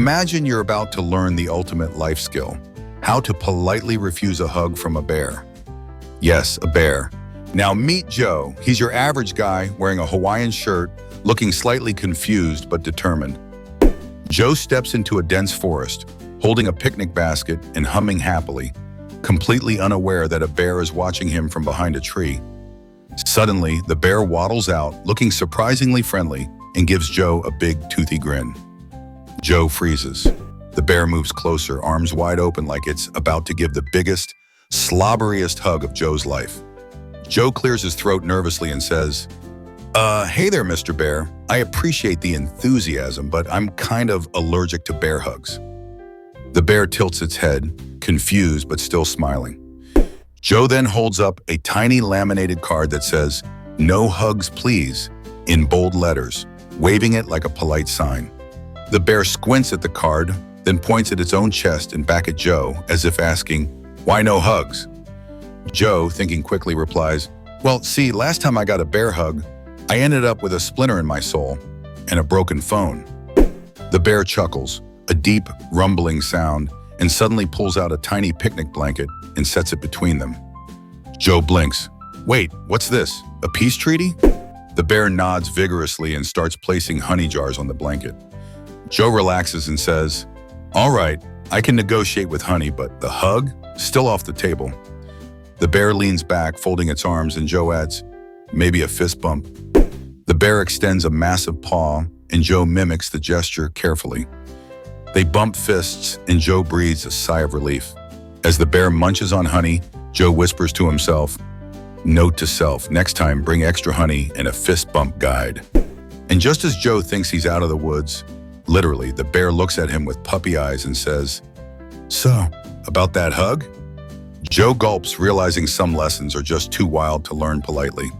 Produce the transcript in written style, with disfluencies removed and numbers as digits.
Imagine you're about to learn the ultimate life skill, how to politely refuse a hug from a bear. Yes, a bear. Now meet Joe. He's your average guy wearing a Hawaiian shirt, looking slightly confused but determined. Joe steps into a dense forest, holding a picnic basket and humming happily, completely unaware that a bear is watching him from behind a tree. Suddenly, the bear waddles out, looking surprisingly friendly, and gives Joe a big, toothy grin. Joe freezes. The bear moves closer, arms wide open like it's about to give the biggest, slobberiest hug of Joe's life. Joe clears his throat nervously and says, hey there, Mr. Bear. I appreciate the enthusiasm, but I'm kind of allergic to bear hugs. The bear tilts its head, confused but still smiling. Joe then holds up a tiny laminated card that says, "No hugs, please," in bold letters, waving it like a polite sign. The bear squints at the card, then points at its own chest and back at Joe, as if asking, "Why no hugs?" Joe, thinking quickly, replies, "Well, see, last time I got a bear hug, I ended up with a splinter in my soul and a broken phone." The bear chuckles, a deep, rumbling sound, and suddenly pulls out a tiny picnic blanket and sets it between them. Joe blinks. "Wait, what's this? A peace treaty?" The bear nods vigorously and starts placing honey jars on the blanket. Joe relaxes and says, "All right, I can negotiate with honey, but the hug? Still off the table." The bear leans back, folding its arms, and Joe adds, "Maybe a fist bump." The bear extends a massive paw, and Joe mimics the gesture carefully. They bump fists, and Joe breathes a sigh of relief. As the bear munches on honey, Joe whispers to himself, "Note to self, next time bring extra honey and a fist bump guide." And just as Joe thinks he's out of the woods, literally, the bear looks at him with puppy eyes and says, "So, about that hug?" Joe gulps, realizing some lessons are just too wild to learn politely.